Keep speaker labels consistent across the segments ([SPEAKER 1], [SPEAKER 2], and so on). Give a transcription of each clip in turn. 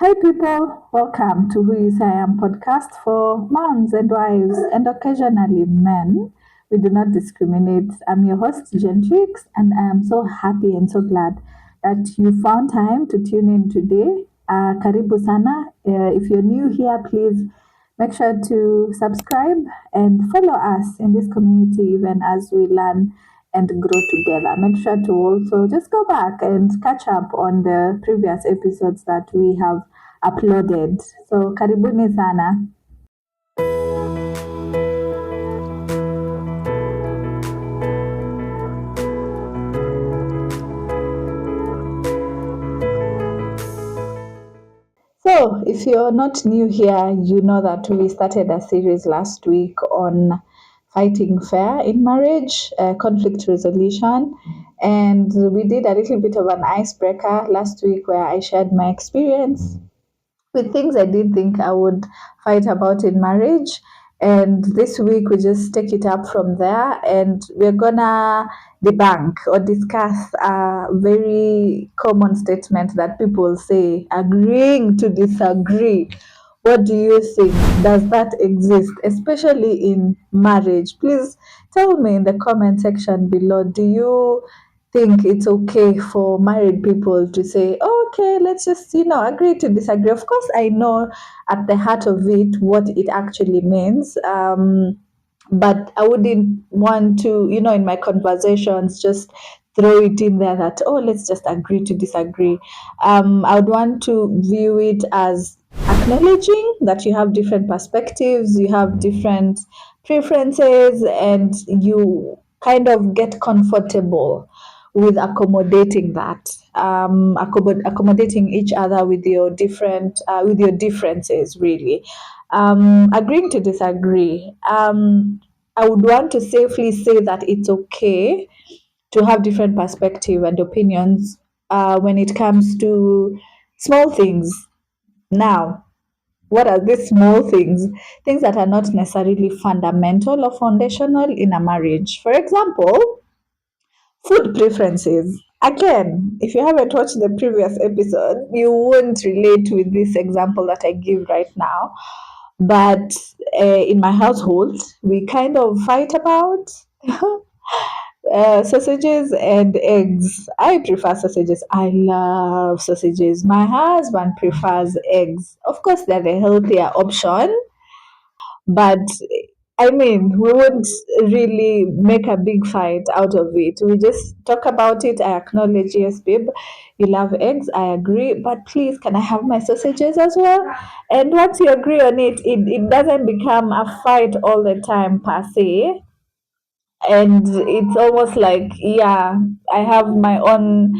[SPEAKER 1] Hey people, welcome to Who You Say I Am podcast for moms and wives and occasionally men. We do not discriminate. I'm your host, Gentrix, and I am so happy and so glad that you found time to tune in today. Karibu sana. If you're new here, please make sure to subscribe and follow us in this community even as we learn and grow together. Make sure to also just go back and catch up on the previous episodes that we have uploaded. So karibuni sana. So if you're not new here, you know that we started a series last week on fighting fair in marriage, conflict resolution. And we did a little bit of an icebreaker last week where I shared my experience with things I did think I would fight about in marriage. And this week we just take it up from there and we're gonna debunk or discuss a very common statement that people say, agreeing to disagree. What do you think? Does that exist, especially in marriage? Please tell me in the comment section below. Do you think it's okay for married people to say, oh, okay, let's just, agree to disagree? Of course, I know at the heart of it what it actually means. But I wouldn't want to, in my conversations, just throw it in there that, oh, let's just agree to disagree. I would want to view it as acknowledging that you have different perspectives, you have different preferences, and you kind of get comfortable with accommodating that, accommodating each other with your with your differences, really. Agreeing to disagree. I would want to safely say that it's okay to have different perspective and opinions when it comes to small things. Now, what are these small things? Things that are not necessarily fundamental or foundational in a marriage. For example, food preferences. Again, if you haven't watched the previous episode, you won't relate with this example that I give right now. But in my household, we kind of fight about sausages and eggs. I prefer sausages. I love sausages. My husband prefers eggs. Of course, they're the healthier option, but I mean, we won't really make a big fight out of it. We just talk about it. I acknowledge, yes, babe, you love eggs. I agree. But please, can I have my sausages as well? And once you agree on it, it doesn't become a fight all the time per se. And it's almost like, yeah, I have my own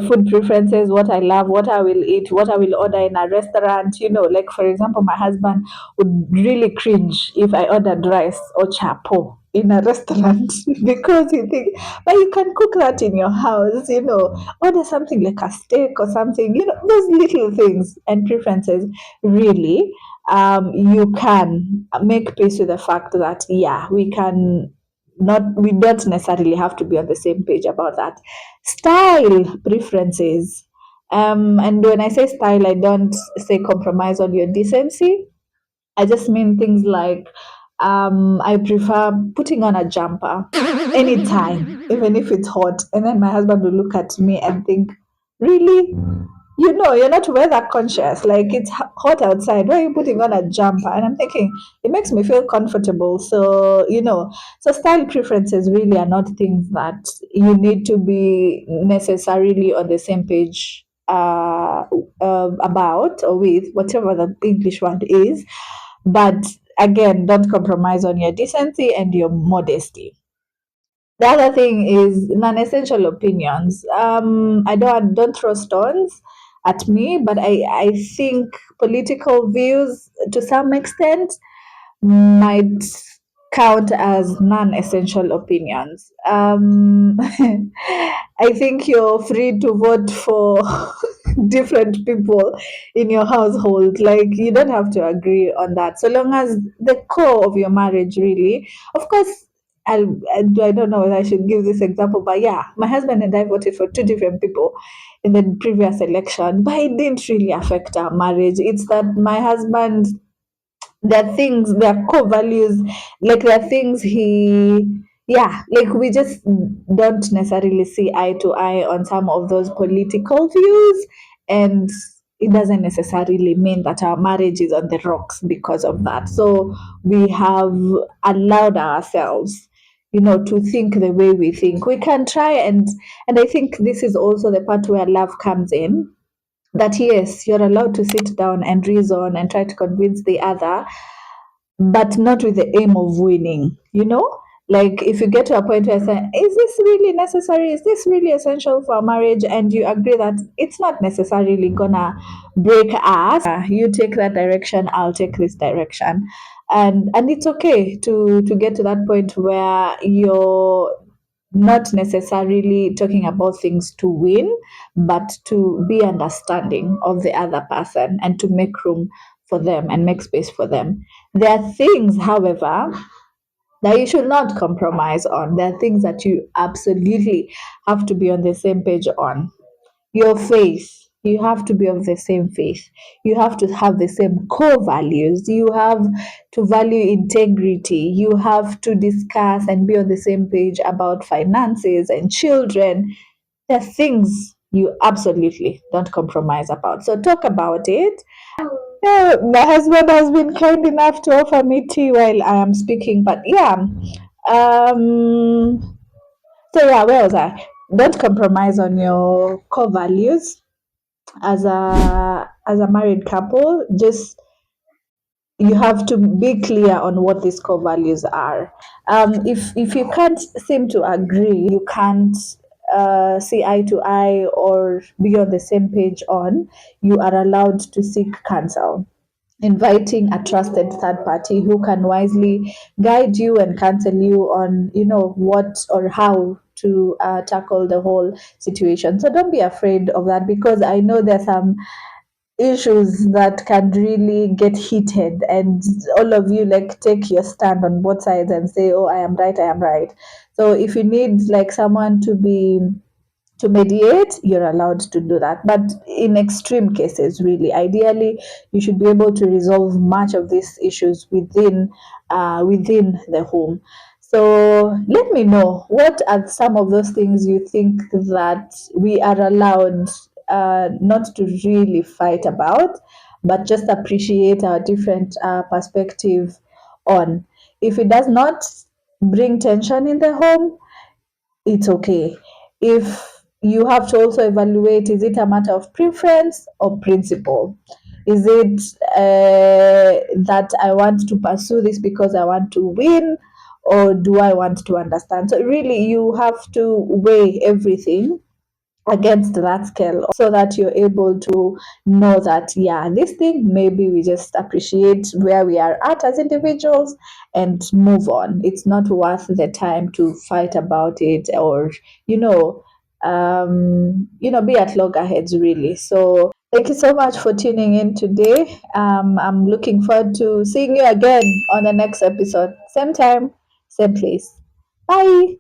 [SPEAKER 1] food preferences, what I love, what I will eat, what I will order in a restaurant. Like for example, my husband would really cringe if I ordered rice or chapo in a restaurant because he thinks, but you can cook that in your house, order something like a steak or something, those little things and preferences, really. You can make peace with the fact that, yeah, we don't necessarily have to be on the same page about that. Style preferences. And when I say style, I don't say compromise on your decency. I just mean things like I prefer putting on a jumper anytime, even if it's hot. And then my husband will look at me and think, really? You're not weather conscious. Like it's hot outside. Why are you putting on a jumper? And I'm thinking, it makes me feel comfortable. So, so style preferences really are not things that you need to be necessarily on the same page about or with, whatever the English word is. But again, don't compromise on your decency and your modesty. The other thing is non-essential opinions. I don't throw stones at me, but I think political views to some extent might count as non-essential opinions. I think you're free to vote for different people in your household. Like you don't have to agree on that, so long as the core of your marriage, really. Of course, I don't know whether I should give this example, but yeah, my husband and I voted for two different people in the previous election, but it didn't really affect our marriage. It's that my husband, there are things, there are core values, like there are things yeah, like we just don't necessarily see eye to eye on some of those political views, and it doesn't necessarily mean that our marriage is on the rocks because of that. So we have allowed ourselves, to think the way we think. We can try, and I think this is also the part where love comes in, that yes, you're allowed to sit down and reason and try to convince the other, but not with the aim of winning, Like if you get to a point where you say, is this really necessary? Is this really essential for a marriage? And you agree that it's not necessarily gonna break us, you take that direction, I'll take this direction. And it's okay to get to that point where you're not necessarily talking about things to win, but to be understanding of the other person and to make room for them and make space for them. There are things, however, that you should not compromise on. There are things that you absolutely have to be on the same page on. Your faith, you have to be of the same faith. You have to have the same core values. You have to value integrity. You have to discuss and be on the same page about finances and children. There are things you absolutely don't compromise about. So talk about it. Yeah, my husband has been kind enough to offer me tea while I am speaking. But yeah, um, so yeah, where was I? Don't compromise on your core values as a married couple. Just you have to be clear on what these core values are. If you can't seem to agree, you can't see eye to eye or be on the same page on, you are allowed to seek counsel, inviting a trusted third party who can wisely guide you and counsel you on what or how to tackle the whole situation. So don't be afraid of that, because I know there's some issues that can really get heated, and all of you like take your stand on both sides and say, oh, I am right, I am right. So if you need like someone to mediate, you're allowed to do that. But in extreme cases, really, ideally, you should be able to resolve much of these issues within the home. So let me know, what are some of those things you think that we are allowed not to really fight about, but just appreciate our different perspective on. If it does not bring tension in the home, it's okay. If you have to also evaluate, is it a matter of preference or principle? Is it that I want to pursue this because I want to win, or do I want to understand? So, really, you have to weigh everything against that scale so that you're able to know that, yeah, this thing, maybe we just appreciate where we are at as individuals and move on. It's not worth the time to fight about it, or be at loggerheads, really. So thank you so much for tuning in today. I'm looking forward to seeing you again on the next episode, same time, same place. Bye.